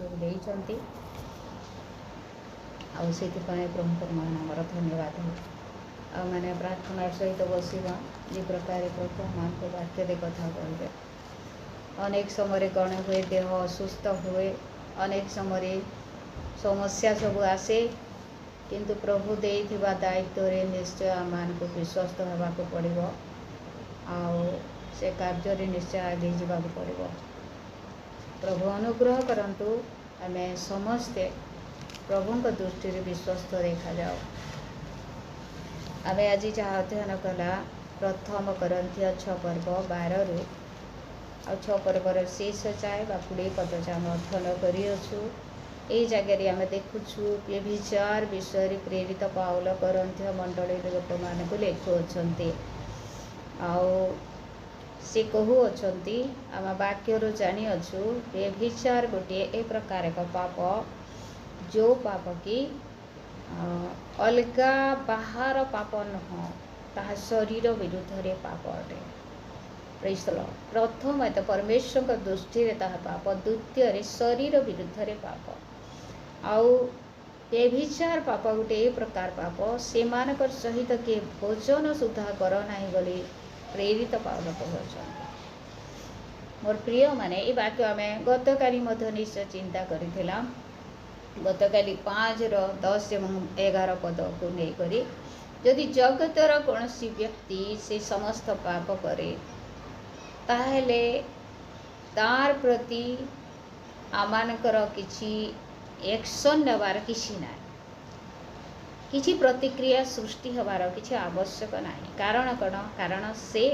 ସୁଯୋଗ ଦେଇଛନ୍ତି। ଆଉ ସେଥିପାଇଁ ପ୍ରଭୁଙ୍କର ମହାନାମର ଧନ୍ୟବାଦ ହେଉ। ଆଉ ମାନେ ପ୍ରାର୍ଥନା ସହିତ ବସିବା ଯେ ପ୍ରକାର ପ୍ରଭୁ ଆମକୁ ବାକ୍ୟରେ କଥା କହିବେ। ଅନେକ ସମୟରେ କ'ଣ ହୁଏ, ଦେହ ଅସୁସ୍ଥ ହୁଏ, ଅନେକ ସମୟରେ ସମସ୍ୟା ସବୁ ଆସେ, କିନ୍ତୁ ପ୍ରଭୁ ଦେଇଥିବା ଦାୟିତ୍ୱରେ ନିଶ୍ଚୟ ଆମମାନଙ୍କୁ ବିଶ୍ୱସ୍ତ ହେବାକୁ ପଡ଼ିବ। ଆଉ ସେ କାର୍ଯ୍ୟରେ ନିଶ୍ଚୟ ଆଗେଇ ଯିବାକୁ ପଡ଼ିବ। ପ୍ରଭୁ ଅନୁଗ୍ରହ କରନ୍ତୁ ଆମେ ସମସ୍ତେ ପ୍ରଭୁଙ୍କ ଦୃଷ୍ଟିରେ ବିଶ୍ୱସ୍ତ ଦେଖାଯାଉ। ଆମେ ଆଜି ଯାହା ଅଧ୍ୟୟନ କଲା ପ୍ରଥମ କରନ୍ଥୀୟ 6 ପର୍ବ 12ରୁ ଆଉ 6 ପର୍ବର ଶେଷ ଯାଏ ବା 20 ପଦ ଯାଏ ଆମେ ଅଧ୍ୟୟନ କରିଅଛୁ। এই ଜାଗାରେ ଆମେ ଦେଖୁଛୁ ବ୍ୟଭିଚାର ବିଷୟରେ ପ୍ରେରିତ ପାଉଲ କରନ୍ଥୀୟ ମଣ୍ଡଳୀର ଲୋକମାନଙ୍କୁ ଲେଖୁଅଛନ୍ତି। ଆଉ ସେ କହୁଅଛନ୍ତି, ଆମ ବାକ୍ୟରୁ ଜାଣିଅଛୁ ବ୍ୟଭିଚାର ଗୋଟିଏ ଏ ପ୍ରକାର ଏକ ପାପ, ଯେଉଁ ପାପ କି ଅଲଗା ବାହାର ପାପ ନୁହଁ, ତାହା ଶରୀର ବିରୁଦ୍ଧରେ ପାପ ଅଟେ। ପ୍ରେଜ୍ ଦ ଲର୍ଡ। ପ୍ରଥମେ ତ ପରମେଶ୍ୱରଙ୍କ ଦୃଷ୍ଟିରେ ତାହା ପାପ, ଦ୍ୱିତୀୟରେ ଶରୀର ବିରୁଦ୍ଧରେ ପାପ। ଆଉ ବ୍ୟଭିଚାର ପାପ ଗୋଟେ ଏ ପ୍ରକାର ପାପ, ସେମାନଙ୍କର ସହିତ କିଏ ଭୋଜନ ସୁଦ୍ଧା କର ନାହିଁ ବୋଲି ପ୍ରେରିତ ପାଉଲ କହୁଅଛନ୍ତି। ମୋର ପ୍ରିୟମାନେ, ଏ ବାକ୍ୟ ଆମେ ଗତକାଲି ମଧ୍ୟ ନିଶ୍ଚୟ ଚିନ୍ତା କରିଥିଲା। ଗତକାଲି 5-10 ଏବଂ 11 ପଦକୁ ନେଇକରି ଯଦି ଜଗତର କୌଣସି ବ୍ୟକ୍ତି ସେ ସମସ୍ତ ପାପ କରେ, ତାହେଲେ ତାର ପ୍ରତି ଆମମାନଙ୍କର କିଛି ଏକ୍ସନ୍ ନେବାର କିଛି ନାହିଁ, କିଛି ପ୍ରତିକ୍ରିୟା ସୃଷ୍ଟି ହେବାର କିଛି ଆବଶ୍ୟକ ନାହିଁ। କାରଣ କ'ଣ? କାରଣ ସେ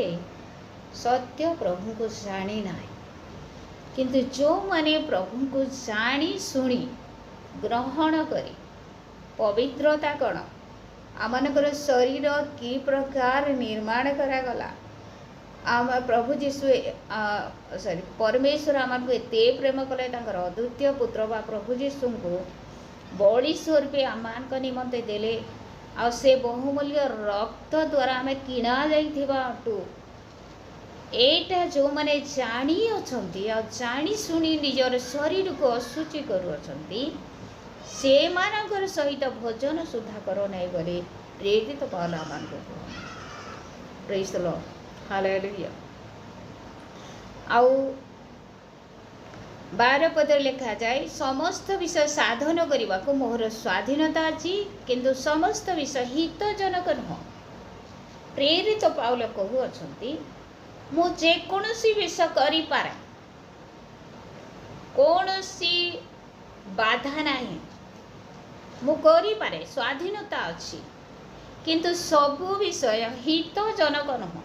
ସତ୍ୟ ପ୍ରଭୁଙ୍କୁ ଜାଣି ନାହିଁ। କିନ୍ତୁ ଯେଉଁମାନେ ପ୍ରଭୁଙ୍କୁ ଜାଣି ଶୁଣି ଗ୍ରହଣ କରି, ପବିତ୍ରତା କ'ଣ, ଆମମାନଙ୍କର ଶରୀର କି ପ୍ରକାର ନିର୍ମାଣ କରାଗଲା, ଆମ ପ୍ରଭୁ ଯୀଶୁ ପରମେଶ୍ୱର ଆମକୁ ଏତେ ପ୍ରେମ କଲେ, ତାଙ୍କର ଅଦ୍ୱିତୀୟ ପୁତ୍ର ବା ପ୍ରଭୁ ଯୀଶୁଙ୍କୁ ବଳି ସ୍ୱରୂପେ ଆମମାନଙ୍କ ନିମନ୍ତେ ଦେଲେ। ଆଉ ସେ ବହୁମୂଲ୍ୟ ରକ୍ତ ଦ୍ୱାରା ଆମେ କିଣା ଯାଇଥିବା ଅଟୁ। ଏଇଟା ଯେଉଁମାନେ ଜାଣିଅଛନ୍ତି ଆଉ ଜାଣି ଶୁଣି ନିଜର ଶରୀରକୁ ଅଶୁଚି କରୁଅଛନ୍ତି, ସେମାନଙ୍କର ସହିତ ଭୋଜନ ସୁଦ୍ଧା କର ନାହିଁ ବୋଲି ପ୍ରେରିତ ପାଉଲ ଆମମାନଙ୍କୁ କୁହନ୍ତି। ପ୍ରେଜ୍ ଦ ଲର୍ଡ। ହାଲେଲୁୟା। ଆଉ 12 ପଦରେ ଲେଖାଯାଏ, ସମସ୍ତ ବିଷୟ ସାଧନ କରିବାକୁ ମୋର ସ୍ୱାଧୀନତା ଅଛି, କିନ୍ତୁ ସମସ୍ତ ବିଷୟ ହିତଜନକ ନୁହଁ। ପ୍ରେରିତ ପାଉଲ କହୁଅଛନ୍ତି, ମୁଁ ଯେକୌଣସି ବିଷୟ କରିପାରେ, କୌଣସି ବାଧା ନାହିଁ, ମୁଁ କରିପାରେ, ସ୍ୱାଧୀନତା ଅଛି, କିନ୍ତୁ ସବୁ ବିଷୟ ହିତଜନକ ନୁହଁ।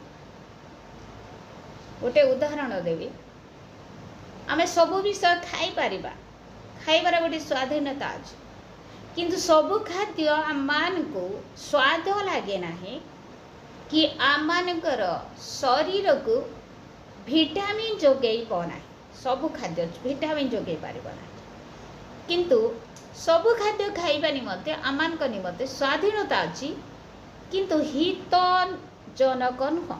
ଗୋଟେ ଉଦାହରଣ ଦେବି। ଆମେ ସବୁ ବିଷୟ ଖାଇପାରିବା, ଖାଇବାର ଗୋଟେ ସ୍ୱାଧୀନତା ଅଛି, କିନ୍ତୁ ସବୁ ଖାଦ୍ୟ ଆମମାନଙ୍କୁ ସ୍ୱାଦ ଲାଗେ ନାହିଁ କି ଆମମାନଙ୍କର ଶରୀରକୁ ଭିଟାମିନ୍ ଯୋଗାଇବ ନାହିଁ। ସବୁ ଖାଦ୍ୟ ଭିଟାମିନ୍ ଯୋଗାଇ ପାରିବ ନାହିଁ, କିନ୍ତୁ ସବୁ ଖାଦ୍ୟ ଖାଇବା ନିମନ୍ତେ ଆମମାନଙ୍କ ନିମନ୍ତେ ସ୍ୱାଧୀନତା ଅଛି, କିନ୍ତୁ ହିତଜନକ ନୁହଁ।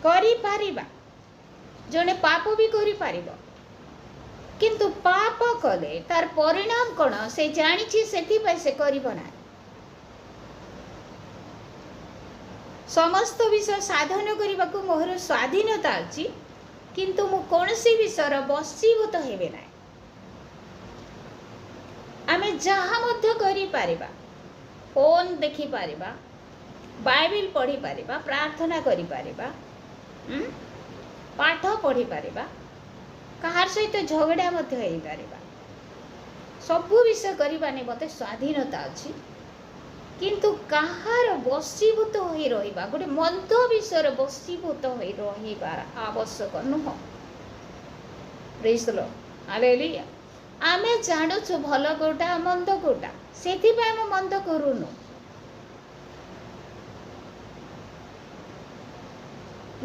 କରିପାରିବା, ଜଣେ ପାପ ବି କରିପାରିବ, କିନ୍ତୁ ପାପ କଲେ ତାର ପରିଣାମ କ'ଣ ସେ ଜାଣିଛି, ସେଥିପାଇଁ ସେ କରିବ ନାହିଁ। ସମସ୍ତ ବିଷୟ ସାଧନ କରିବାକୁ ମୋର ସ୍ୱାଧୀନତା ଅଛି, କିନ୍ତୁ ମୁଁ କୌଣସି ବିଷୟର ବଶୀଭୂତ ହେବେ ନାହିଁ। ଆମେ ଯାହା ମଧ୍ୟ କରିପାରିବା, ଫୋନ୍ ଦେଖିପାରିବା, ବାଇବେଲ ପଢ଼ିପାରିବା, ପ୍ରାର୍ଥନା କରିପାରିବା, ପାଠ ପଢ଼ିପାରିବା, କାହାର ସହିତ ଝଗଡ଼ା ମଧ୍ୟ ହେଇପାରିବା, ସବୁ ବିଷୟ କରିବା ନିମନ୍ତେ ସ୍ୱାଧୀନତା ଅଛି, କିନ୍ତୁ କାହାର ବଶୀଭୂତ ହୋଇ ରହିବା, ଗୋଟେ ମନ୍ଦ ବିଷୟରେ ବଶୀଭୂତ ହୋଇ ରହିବାର ଆବଶ୍ୟକ ନୁହଁ। ପ୍ରେଜ୍ ଦ ଲର୍ଡ। ହାଲେଲୁୟା। ଆମେ ଜାଣୁଛୁ ଭଲ କୋଉଟା ମନ୍ଦ କୋଉଟା, ସେଥିପାଇଁ ଆମେ ମନ୍ଦ କରୁନୁ।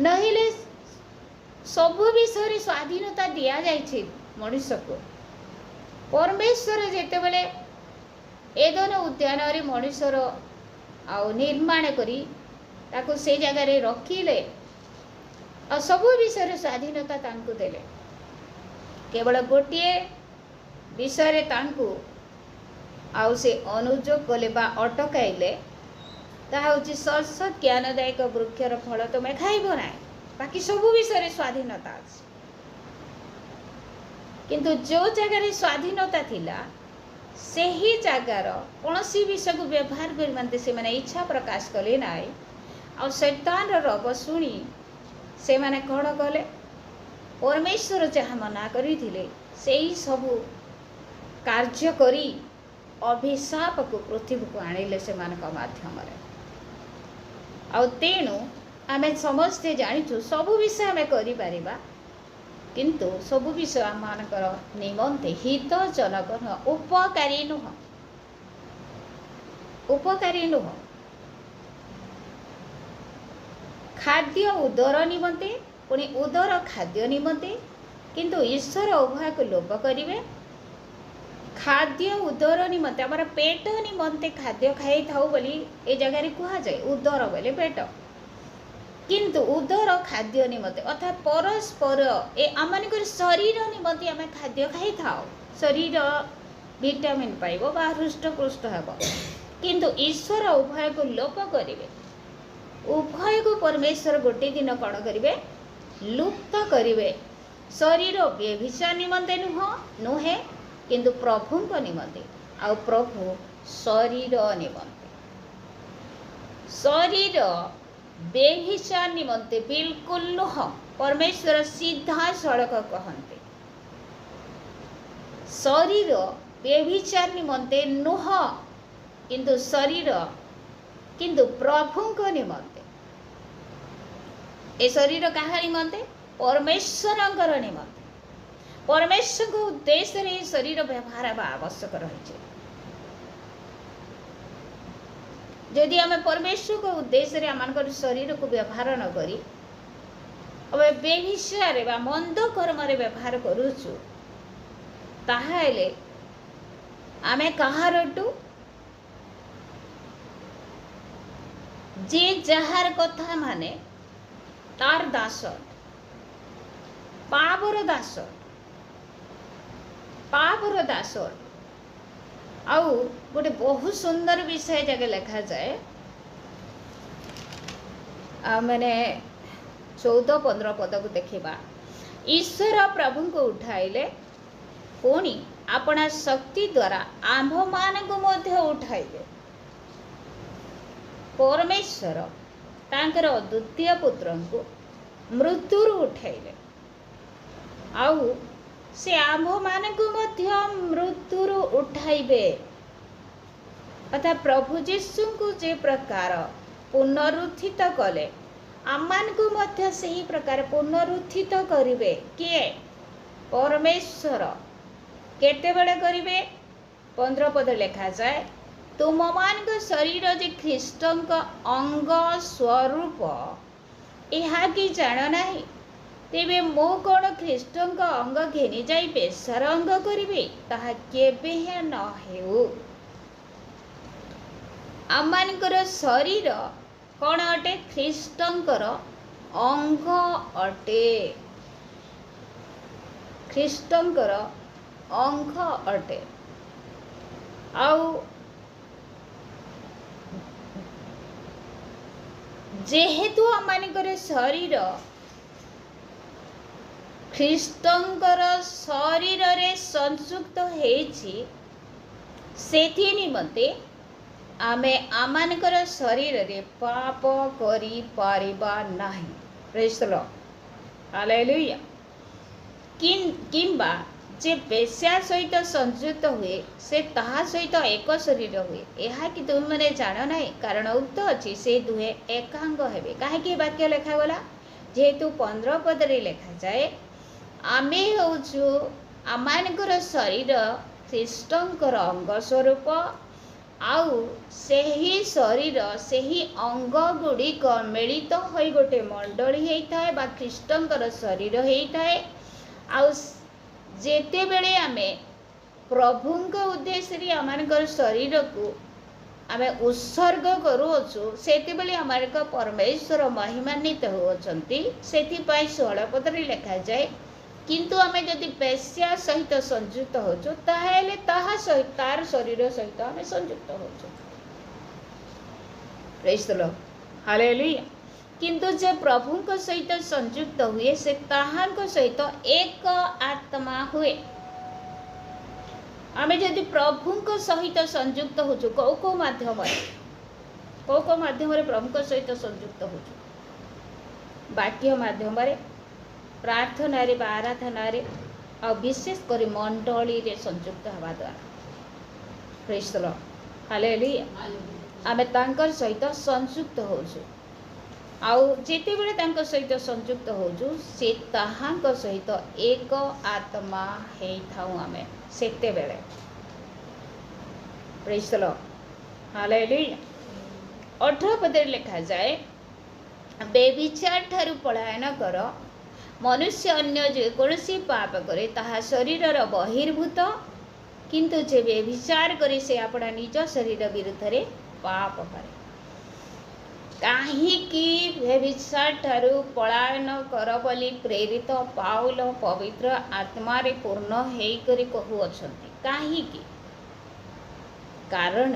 ନହେଲେ ସବୁ ବିଷୟରେ ସ୍ୱାଧୀନତା ଦିଆଯାଇଛି ମଣିଷକୁ। ପରମେଶ୍ୱର ଯେତେବେଳେ ଏଦନ ଉଦ୍ୟାନରେ ମଣିଷର ଆଉ ନିର୍ମାଣ କରି ତାକୁ ସେ ଜାଗାରେ ରଖିଲେ, ଆଉ ସବୁ ବିଷୟରେ ସ୍ୱାଧୀନତା ତାଙ୍କୁ ଦେଲେ। କେବଳ ଗୋଟିଏ विषय तांकु आउ से अनुजोग कले बा अटकाइले ताहा होची सत ज्ञानदायक वृक्षर फल तुम खाइब ना बाकी सब विषय स्वाधीनता अछि किंतु जो जगह स्वाधीनता थिला से ही जगार कौन सी विषय को व्यवहार करते से माने इच्छा प्रकाश कले ना आ शैतान रब शुणी से माने कौन कले परमेश्वर जहाँ मना करथिले सेही सबु कार्य करी अभिशाप को पृथ्वी को आणिले से माध्यम आ तेणु आम समस्ते जाचु सबु विषय आम कर किंतु सबु विषय आम निमंते हितजनक नुह उपकारी नुह खाद्य उदर निमंते पुणी उदर खाद्य निमंते किंतु ईश्वर उभय को लोप करेंगे खाद्य उदर निमंते आम पेट निमंते खाद्य खाई था बोली ए जगह कह जाए उदर बोले पेट किंतु उदर खाद्य निमंते अर्थात परस्पर ए आम शरीर निमंते आम खाद्य खाई था शरीर विटामिन पाइब बा हृष्टपुष्ट हेब किंतु ईश्वर उभय को लोप करेंगे उभय को परमेश्वर गोटे दिन कौन करेंगे लुप्त करेंगे शरीर व्यभिचार निमंते नुहे किंतु प्रभु को निमंते आ प्रभु शरीर निमंते शरीर व्यभिचार निमंते बिल्कुल नुह परमेश्वर सीधा सड़क कहते शरीर व्यभिचार निमंते नुह किंतु शरीर किंतु प्रभु को निमंते ए शरीर कहा निमंते परमेश्वर निमंते परमेश्वर को उद्देश्य रे शरीर व्यवहार आवश्यक रही जदि आम परमेश्वर को उद्देश्य रे आम शरीर को व्यवहार न करी अब व्यभिचार बा मंद कर्म रे व्यवहार करूछु ताहाले आमे कहारटू जे जहार कथा माने तार दास पावर दास आउ गोटे बहुत सुंदर विषय जगह लिखा जाए मैंने 14-15 पद को देखा ईश्वर प्रभु को उठाइले पुणी अपना शक्ति द्वारा आंभ मान को मध्य उठाइले परमेश्वर तांकर अद्वितीय पुत्र को मृत्यु उठाइले आउ से आंभ मान को मध्य मृत्यु उठाइबे अर्थात प्रभु यीशु को जे प्रकार पुनरुत्थित कले आमान को मध्य सही प्रकार पुनरुत्थित करिवे किए परमेश्वर केते बेले करिवे 15 पद लिखा जाए तुम मान को शरीर जे ख्रीष्टन का अंग स्वरूप यह कि जान नहीं तेबे मो कौन ख्रीष्टन का अंग घेनी जाई बेसर अंग करिवे ताहा केबे हे न हेउ आमानकर शरीर कौन अटे ख्रीष्टंकर अंग अटे ख्रीष्टंकर अंग अटे आउ जेहेतु आमानकर शरीर ख्रीष्टंकर शरीर रे संयुक्त हेछि सेथि निमंते आमे आमानकर शरीर रे पाप करी पारिबा नाही प्रेज द लॉर्ड हालेलुया किंबा जे बेश्या सहित संयुक्त हुए से ताहा सहित एक शरीर हुए यह कि तुम मैंने जान ना कारण उक्त अच्छी से दुहे एकांग हेबे कहीं वाक्य लेखा गला जेहेतु 15 पद रे लेखा जाए आमे होचु आमानकर शरीर ख्रीष्टंकर अंग स्वरूप आउ सेही शरीर सेही अंग गुड़िक मिलित हो गोटे मंडली होता है बा ख्रीष्टंकर शरीर होता है आउ जेते बेले आमे प्रभु उद्देश्य आमानकर शरीर को आमे उत्सर्ग करूछु सेते बेले आमार परमेश्वर महिमान्वित होचंती सेति पाई 16 पद रे लिखा जाए किंतु आमे जदि बेश्या सहित संयुक्त होचु ताहेले ताहा सहित तार शरीर सहित आमे संयुक्त होचु। Praise the lord, hallelujah. किंतु जे प्रभु को सहित संयुक्त हुए से ताहां सहित एक आत्मा हुए। आमे जदि प्रभु को सहित संयुक्त होचु को माध्यम प्रभु को सहित संयुक्त होचु, वाक्य माध्यम प्रार्थना रे आराधना रे और विशेष कर मंडली रे संयुक्त हवा द्वारा। Praise the lord, hallelujah. आमे तांकर सहित संयुक्त होचु आउ जेते बेले तांकर सहित संयुक्त होचु से ताहांक सहित एक आत्मा हे थाउ आमे सेते बेले। Praise the lord, hallelujah. 18 पदे लिखा जाए, बेविचार ठारू पलायन कर, मनुष्य अन्य जे कोनसी पाप करे ताहा शरीरर बहिर्भूत, किंतु जे बेविचार करे से अपना निज शरीर विरुद्ध रे पाप करे। काहीकि बेविचार ठारू पलायन कर बोली प्रेरित पाउल पवित्र आत्मा रे पूर्ण हेई करी कहू अछंती। काहीकि कारण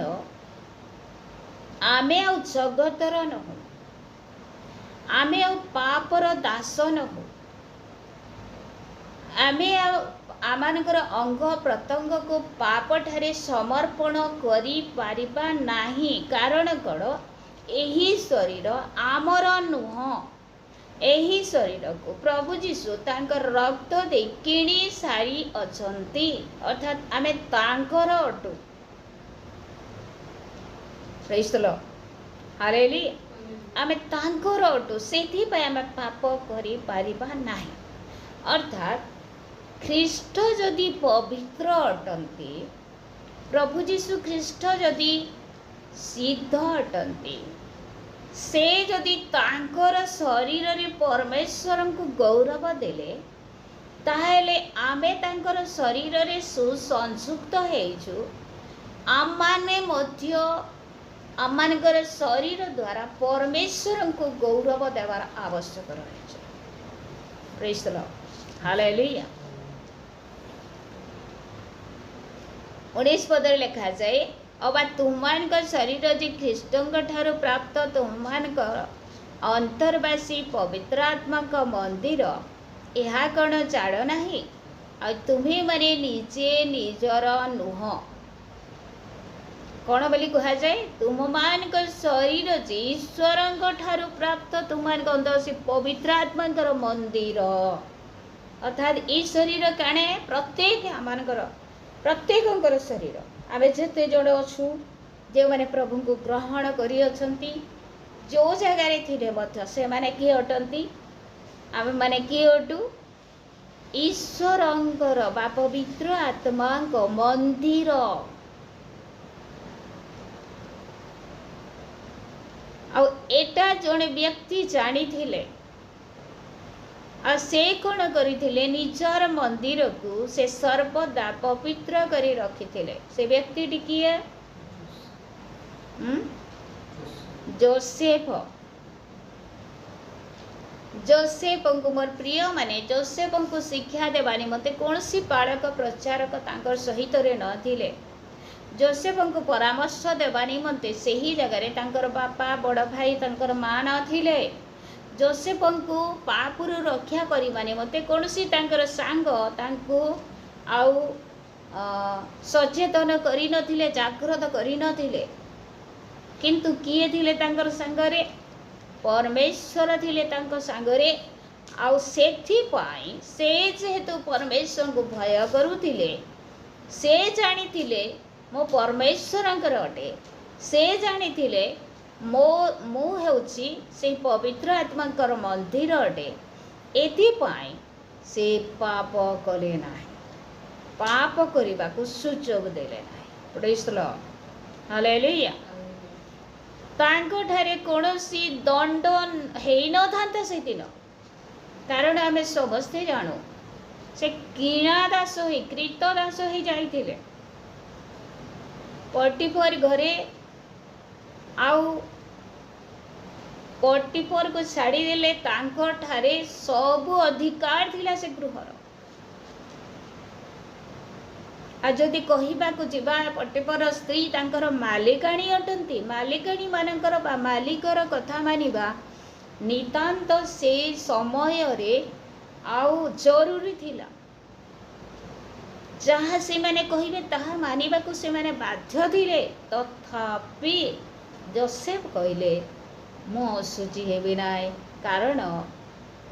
आमे आउ जगतर नहु, आमे आउ पापर दास नहु, आमे आमानकर अंग प्रत्यंग को पाप ठारे समर्पण करी पारिबा नाही। कारण कण एही शरीर आमर नुह, एही शरीर को प्रभु जीशु तांकर रक्त दे किणी सारी अछंती, अर्थात आमे तांकर अटु। Praise the lord, hallelujah. आमे तांकर अटु, सेथि पय आमे पाप करी पारिबा नाही। अर्थात ख्रीष्ट जदि पवित्र अटंती, प्रभु जीशु ख्रीष्ट जदि सिद्ध अटंती, से जदि तांकर शरीर रे परमेश्वर को गौरव देले ताहेले आमे तांकर शरीर रे सुसंयुक्त हेइछु। आम माने मध्य आमनकर शरीर द्वारा परमेश्वर को गौरव देवार आवश्यक रहिছে। Praise the lord, hallelujah. 19 पदरे लिखा जाए, अबा तुमान शरीर जे ख्रीष्टंक ठारू प्राप्त तुमान अंतर्वासी पवित्र आत्मा का मंदिर, यह कण जाड़ नाही, आ तुम्हें माने निजे निजर नुह। कौन बोली कह जाए, तुम मान शरीर जे ईश्वर ठारू प्राप्त तुम से पवित्र आत्मा मंदिर, अर्थात ये शरीर काणे प्रत्येक आमर प्रत्येक शरीर आमे जेते जण अच्छु जो मैंने प्रभु को ग्रहण करी अछंती, जो जगार थिले मध्य से माने किए अटंती, आमे माने किए अटु, ईश्वरंकर बा पवित्र आत्मा मंदिर। आउ एटा जने व्यक्ति जानी थिले, आ से कौन करिथिले, निजर मंदिर को से सर्वदा पवित्र करी रखिथिले। से व्यक्ति किए? जोसेफ। जोसेफ को मोर प्रिय माने जोसेफ को शिक्षा देवा निमंते कौन सी पालक प्रचारक तांकर सहित रे न थिले। जोसेफ को परामर्श देवा निमंते सही जगह तांकर बापा बड़ भाई तांकर मां न थिले। जोसेफ को पापुर रक्षा करवा निमंते कौन सी तांकर सांग तांको आउ सचेतन करी नथिले, जागृत करी नथिले, किंतु किए थिले तांकर संगरे? परमेश्वर थिले तांकर संगरे। आउ सेथि पाई से जेहेतु परमेश्वर को भय करुथिले, से जानी थिले मो परमेश्वरंकर अटे, से जानी थिले मु हेउची से पवित्र आत्माकर मंदिर अटे। एथिपाई से पाप कले नाही, पाप करने को सुजोग देले नाही। Praise the lord, hallelujah. तांको ठारे कोनोसी दंड हेई न थांता से दिन, कारण आमे समस्ते जानो से किणा दास ही कृत दास ही जाइथिले पटिफर घरे। आउ पटिफर को छाड़ी देले, तांको ठारे सब अधिकार थिला से गृहर, आ जदि कहबाकू जिबा पटेपर स्त्री तांकर मालिकाणी अटंती मालिकाणी मानकर बा मालिकर कथा मानिबा नितांत से समय रे आउ जरूरी थिला जहाँ से माने कहिबे ताहा मानिबाकू से माने बाध्य थिले तथापि जोसेफ कहले मु असुचि हेबि नाय कारण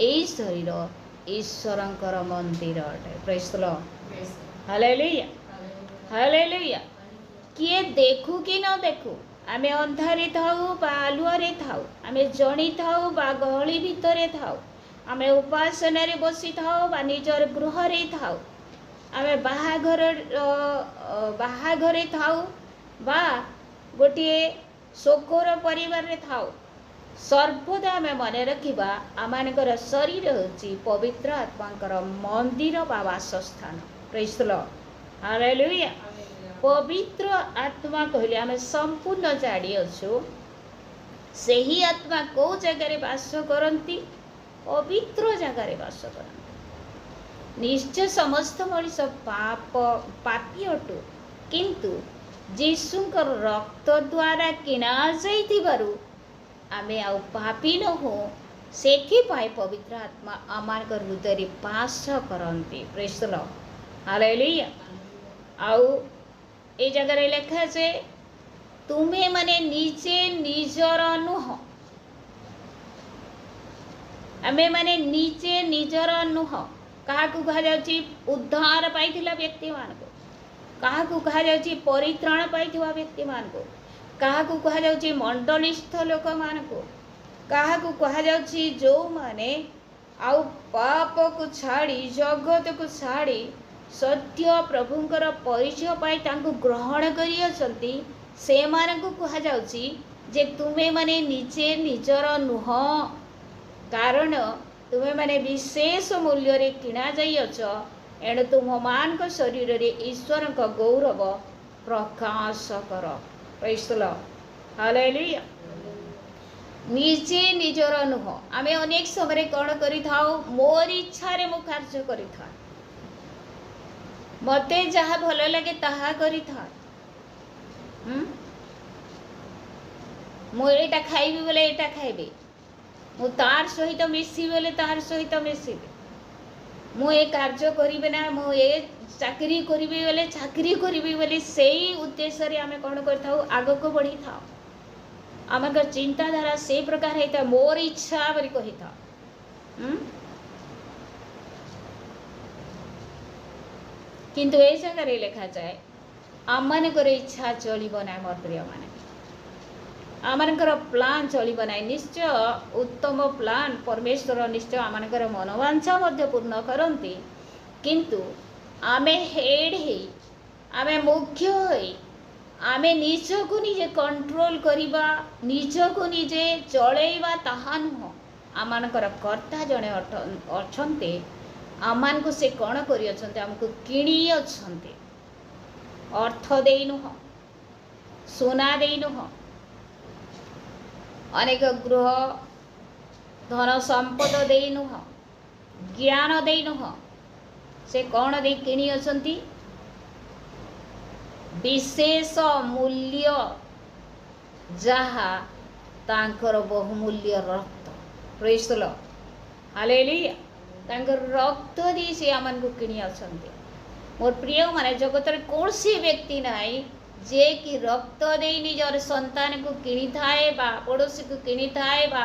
एई शरीर ईश्वरंकर मंदिर अटे। Praise the lord, hallelujah hallelujah. किए देखू कि न देखू आमे अंधारे थाऊ बा आलुआरे थाऊ आमे जणी थाऊ बा गहली भितरे थाऊ आमे उपासनारे बसी थाऊ बा निजर गृहरे थाऊ आमे बाहाघरे थाऊ बा गोटे शोकर परिवार रे थाऊ सर्वदा आमे मन रखिबा आमानकर शरीर होची पवित्र आत्मांकर मंदिर बा वासस्थान। Praise the lord, hallelujah. पवित्र आत्मा कहले आमे संपूर्ण जाड़ी अच्छु सही आत्मा को जगह वास करती पवित्र जगार वास करती। निश्चय समस्त मनीष पापी अटु किंतु जीशुंकर रक्त द्वारा किणा जाइथिबारु आमे आउ पापी न हो सेथि पाए पवित्र आत्मा आमान हृदय वास करती। Praise the lord, hallelujah. आउ ए जगह लेखा जे तुम्हें माने निजे निजर नुह आमे माने निजे निजर नुह कहा कहा जाउची उद्धार पाइथिला व्यक्ति मान को कहा कहा जाउची परित्राण पाइथिवा व्यक्ति मान को कहा कहा जाउची मंडलिस्थ लोक मान को कहा कहा जाउची जो माने आउ पाप को छाड़ी जगत को छाड़ी सत्य प्रभुंकर परिचय पाई तांको ग्रहण करियछंती से मानकु कहा जाउची जे तुमे माने निजे निजर नुह कारण तुमे माने विशेष मूल्य रे किणा जाइयछ एणु तुम मान को शरीर रे ईश्वर का गौरव प्रकाश कर। Praise the lord, hallelujah. निजे निजर नुह आमे अनेक समय कौन करि थाओ मोर इच्छा रे मु कार्य करि था मते जहाँ भल लगे ताहा करि था मु एटा खाइबी बोले एटा खाइबी मु तार सहित मिसी बोले तार सहित मिसिबी मु ए कार्य करिबे ना मु ए चाकरी करिबी बोले चाकरी करिबी बोले सेही उद्देश्य रे आमे कोन करथाउ आगो को बढ़ी था आमकर चिंताधारा से प्रकार हेता मोर इच्छा बरी कहि था किंतु ए जगह लिखा जाए आमनकर इच्छा चलिब ना मोर प्रिय माने आमनकर प्लान चलिब ना। निश्चय उत्तम प्लान परमेश्वर निश्चय आमनकर मनोवांछा मध्य पूर्ण करती किंतु आमे हेड हे आमे मुख्य होई आमे निजको निजे कंट्रोल करिबा निजको निजे चलेइबा ताहा नुह आमनकर कर्ता जणे अछन्ते आमान को से कौन करियछन्ते हमको किणी अछन्ते अर्थ देई नुह सोना देई नुह अनेक गृह धन संपद देई नुह ज्ञान देई नुह से कौन दे किणी अछन्ती विशेष मूल्य जहा तांकर बहुमूल्य रक्त। Praise the lord, hallelujah. तांकर रक्त दी से आमान को किणी अछन्ते मोर प्रिय माने जगत रे कोनसी व्यक्ति नाई जे कि रक्त दे निजर संतान को किणी थाए बा पड़ोसी को किणी थाए बा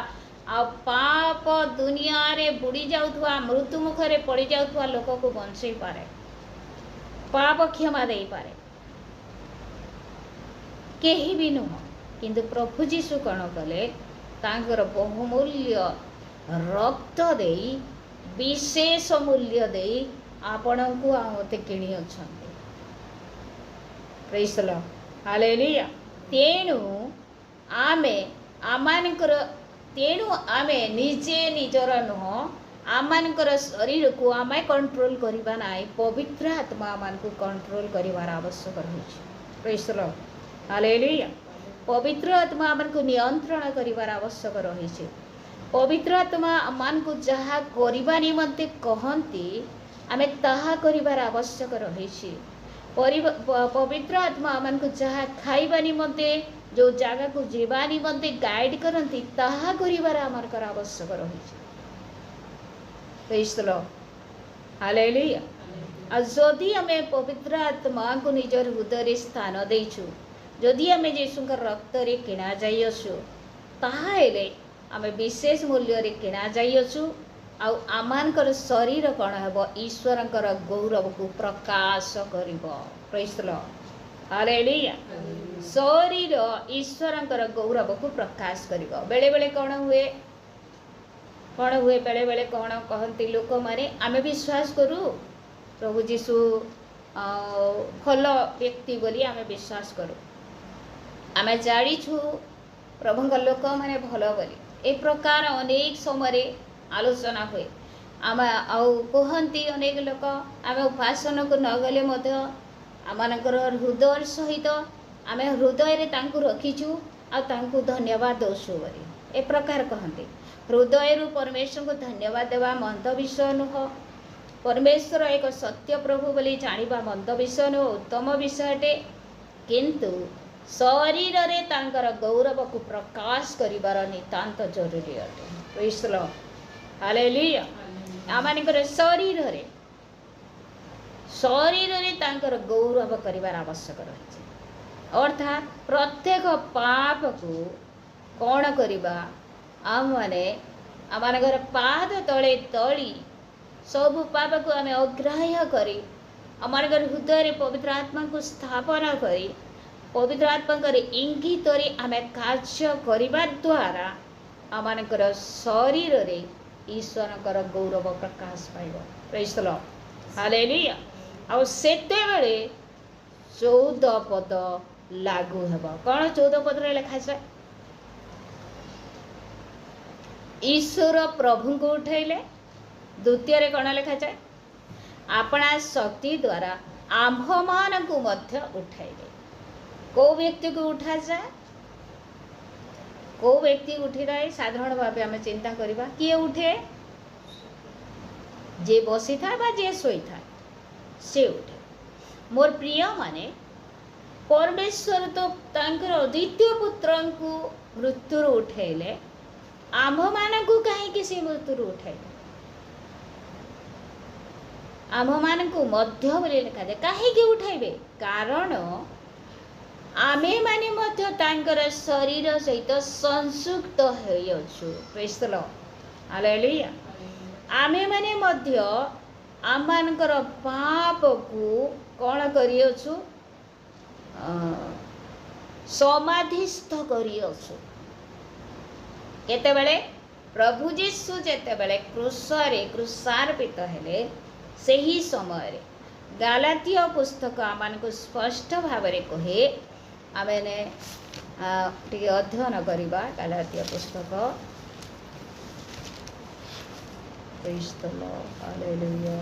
आ पाप दुनिया रे बुड़ी जाउथवा मृत्यु मुख रे पड़ी जाउथवा लोक को बंचई पारे पाप क्षमा दे पारे केही भी नुह किंतु प्रभु जीशु कौन कले तांकर बहुमूल्य रक्त देई विशेष मूल्य देई आपण को मते किणी अछन्ते। Praise the lord, hallelujah. तेणु आमे निजे निजर नुह आमनकर शरीर को आमे कंट्रोल करिबा नाई पवित्र आत्मा आमान को कंट्रोल करिवार आवश्यक रहिछि। Praise the lord, hallelujah. पवित्र आत्मा आमान को नियंत्रण करिवार आवश्यक रहिछि। पवित्र आत्मा आमान को जहा करिबा निमंते कहंती आमे ताहा करिवार आवश्यक रहिछि। पवित्र आत्मा आमन को जहाँ खाइबा निमंते जो जगह को जीवा निमंते गाइड करती ताहा करिवार आमर कर आवश्यक रही। Praise the lord, hallelujah. आ जदि आमे पवित्र आत्मा को निजर हृदय स्थान देइछु, जदि आमे यीशुकर रक्त रे किणा जाइअछु, ताहा हेले आमे विशेष मूल्य रे किणा जाइअछु। आउ आमानकर शरीर कौन हेबो ईश्वरंकर गौरव को प्रकाश करिबो। Praise the lord, hallelujah. शरीर ईश्वरंकर गौरव को प्रकाश करिबो। बेले बेले कौन हुए बेले बेले कौन कहती लोक माने आमे विश्वास करू प्रभु जीशु भल व्यक्ति बोली आमे विश्वास करू, आमे जानिछु प्रभुंक लोक माने भल बोली। ए प्रकार अनेक समय आलोचना हुए। आम कहती अनेक लोक आम उपासन को नगले आमर हृदय सहित आम हृदय रखीचु आउ धन्यवाद दौसु बोली। ए प्रकार कहते हृदय परमेश्वर को धन्यवाद देवा मंद विषय नुह। परमेश्वर एक सत्य प्रभु बोली जानिबा मंद विषय नुह, उत्तम विषयटे। किंतु शरीर रे तांकर गौरव को प्रकाश करिबार नितांत जरूरी अटे। Praise the lord, hallelujah. आमानकर शरीर रे तांकर गौरव करिबार आवश्यक रही। अर्थात प्रत्येक पाप को कौन करिबा आम माने आमानकर पाद तले तली सब पाप को आम अग्राह्य करी आमानकर हृदय रे पवित्र आत्मा को स्थापना करी पवित्र आत्मा इंगित आम कार्य करने द्वारा आमानकर शरीर रे ईश्वरकर गौरव प्रकाश पाइब। Praise the lord, hallelujah. आ सेते बेले 14 पद लागू हेबो। कौन 14 पद रे लिखा है? ईश्वर प्रभु को उठैले। द्वितीय रे कौन लिखा जाए? अपना शक्ति द्वारा आम्भ मान को मध्य उठैले। को व्यक्ति को उठा जाए? को व्यक्ति उठी रहे साधारण भाव आम चिंता करवा किए उठे? जे बसी था बा जे सोई था से उठे। मोर प्रिय माने परमेश्वर तो तांकर द्वितीय पुत्र को मृत्यु उठैले, आम्भ मान को कहीं से मृत्यु उठैले? आम्भ मान को मध्य बोली लिखा जाए। कहीं उठाइबे? कारण आमे माने मध्य तांकर शरीर सहित संयुक्त होइअछु। Praise the lord, hallelujah. आमे माने मध्य आमानकर पाप को कौन करिअछु? समाधिस्थ करिअछु। केतेबेले प्रभु जीशु जेतेबेले क्रूसार्पित हेले सही समय गालातिया पुस्तक आमान को स्पष्ट भाव में कहे। आमने टे अध्ययन करवा गालातिया पुस्तक। Praise the lord, hallelujah.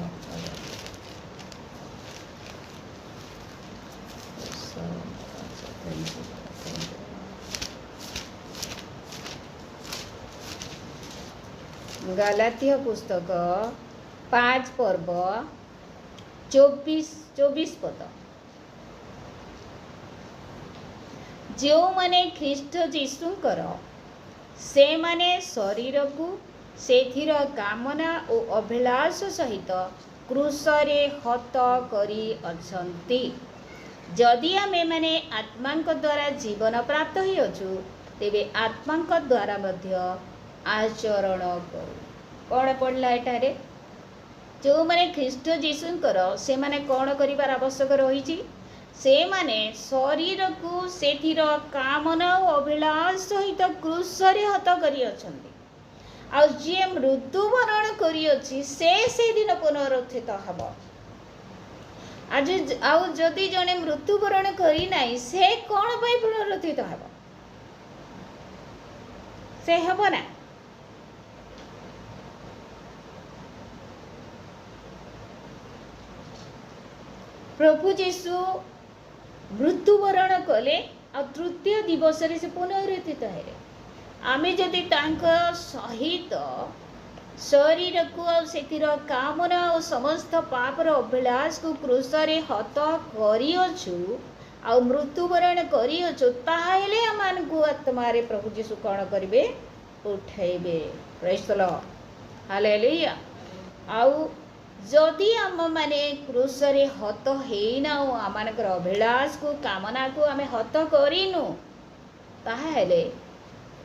गालातिया पुस्तक 5 पर्व 24 पद। जो माने ख्रीष्ट जीशुंकर से माने शरीर को सेथिर कामना और अभिलाष सहित क्रूसरे हत करी अछंती। जदि आमे माने आत्मांक द्वारा जीवन प्राप्त होइअछु तेबे आत्मांक द्वारा मध्य आचरण करू। कौन पढ़ला एटारे? जो माने ख्रीष्ट जीशुंकर से माने कौन करिवार आवश्यक रही? से माने शरीर को सेथिर कामना और अभिलाष सहित क्रूसरे हत करी अछंती। आ जे मृत्युवरण करिअछि से दिन पुनरुत्थित हब। आज आउ जदि जने मृत्युवरण करी नाही से कौन पाई पुनरुत्थित हब? से हब ना? प्रभु जीशु मृत्युवरण कले आ तृतीय दिवस से पुनरुत्थित हेले। आमे जदि तांक सहित शरीर को आतिर कामना और समस्त पापर अभिलाष को क्रूसरे हत करिअछु आ मृत्युवरण करिअछु ताहेले हमनकु आत्मारे प्रभु जीशु कौन करिवे उठेबे। Praise the lord hallelujah. आउ जदि आम माने क्रूसरे हत हेना आमनकर अभिलाष को कामना को आमे हत करिनु ताहेले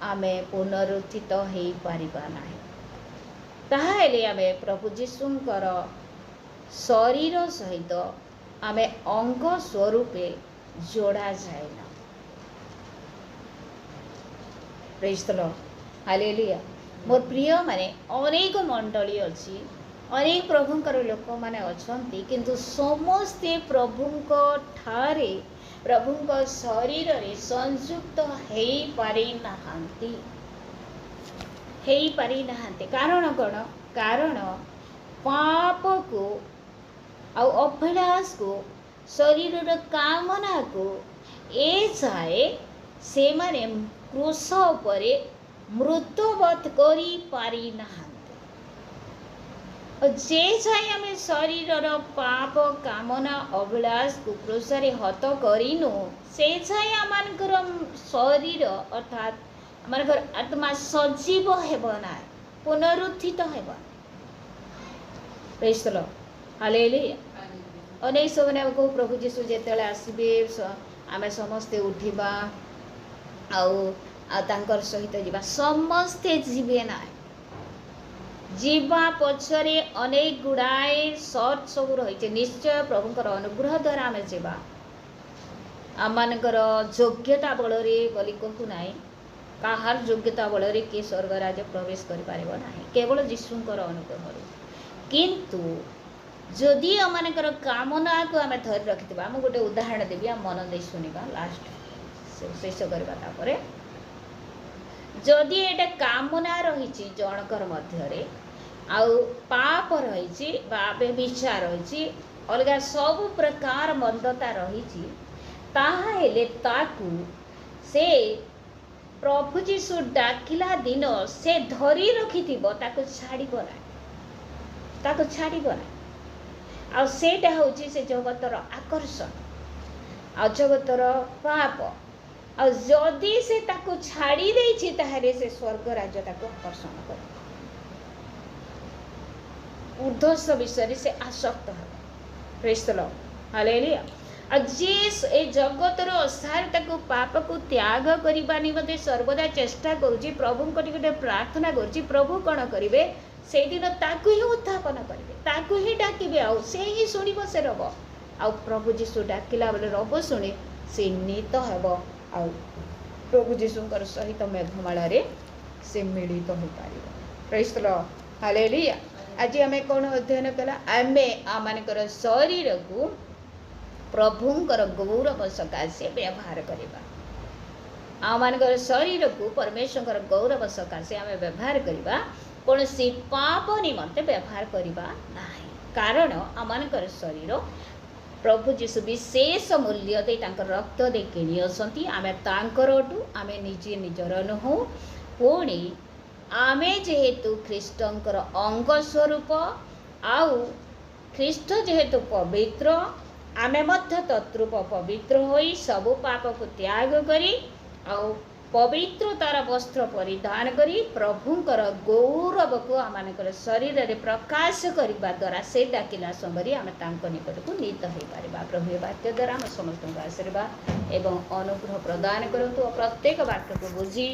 आमे पुनरुत्थित हो पारिबा नाही। ताहेले आमे प्रभु जीशुंकर शरीर सहित आमे अंग स्वरूपे जोड़ा जाएना। Praise the lord hallelujah. मोर प्रिय माने अनेक मंडली अछि, अनेक प्रभुंकर लोक माने अछंती, किंतु समस्ते प्रभुंक ठारे प्रभुंक शरीर रे संयुक्त हेई पारि नाहांती, हेई पारि नाहांती। कारण कौन? कारण पाप को आ अभिलाष को शरीर कामना को ए जाए से माने क्रूस उपरे मृत्युवत करी पारि नाहांती। जे जाए आम शरीर पाप कामना अभिलाष को क्रूसरे हत करिनु से जाए आमनकर शरीर अर्थात आमनकर आत्मा सजीव हेब ना, पुनरुत्थित हेब। Praise the lord hallelujah. अनेक समय को प्रभु जीशु जेतेले आसीबे आमे समस्ते उठिबा आ तांकर सहित जीवा, समस्ते जीवे ना। जीवा पछरे अनेक गुड़ाए सर्ट सब रही। निश्चय प्रभुंकर अनुग्रह द्वारा आम जीवा, आमनकर योग्यता बल बोली कहू ना, कहार योग्यता बल किए स्वर्ग राज्य प्रवेश कर पारिबो नाही, केवल यीशुंकर अनुग्रह। किंतु जदि आमनकर कामना को आम धरि रखिथिबा, हम गोटे उदाहरण देबी, आ मन दे सुनिबा, लास्ट शेष करबा। तापरे जदि एटा कामना रही जनकर मध्यरे आउ पाप रही व्यभिचार रही अलग सब प्रकार मंदता रही, ताहेले ताकू से प्रभु जीशु डाकिला दिन से धरी रखिथिबो, ताको छाड़िबो ना, ताको छाड़िबो ना। आ सेटा होची से जगतर आकर्षण आ जगतर पाप। आ जदि से ताको छाड़ी देछि ताहेले से स्वर्ग राज्य ताको आकर्षण करे, ऊर्ध्वस्थ विषय से आसक्त है। Praise the lord hallelujah. आ जे ए जगतर असारता को पाप को त्याग करबा निमते सर्वदा चेष्टा करूची, प्रभु को टिके प्रार्थना करूची, प्रभु कौन करिवे से दिन ताकू ही उत्थापन करिवे, ताकू ही डाकिबे, आ से ही सुनिबो, से रब। आ प्रभु जीशु डाकिला बेले रब सुनी से नीत हेबो, आ प्रभु जीशुंकर सहित मेघमाला रे से मिलित हो पारिबो। Praise the lord hallelujah. आज आम कौन अध्ययन कला? आमे आमनकर शरीर को प्रभुंकर गौरव सकाशे व्यवहार करवा, आमनकर शरीर को परमेश्वर गौरव सकाशे आम व्यवहार करवा, कौन सी पाप निमंते व्यवहार करवा नाही। कारण आमनकर शरीर प्रभु जीशु विशेष मूल्य दे तांकर रक्त दे किणी असंती, आमे तांकर अटू, आमे निजे निजर नुहु। पुणी आमे जेहेतु ख्रीष्टंकर अंग स्वरूप, आउ ख्रीष्ट जेहेतु पवित्र, आमे मध्य तद्रूप पवित्र होई सबु पाप को त्याग करी आउ पवित्रतार वस्त्र परिधान करी प्रभुंकर गौरव को आमनकर शरीर रे प्रकाश करबा द्वारा से डाकिला समय आम तांको निकट को नीत हो पारिबा। प्रभु वाक्य द्वारा आम समस्त आशीर्वाद एवं अनुग्रह प्रदान करतु। प्रत्येक वाक्य को बुझी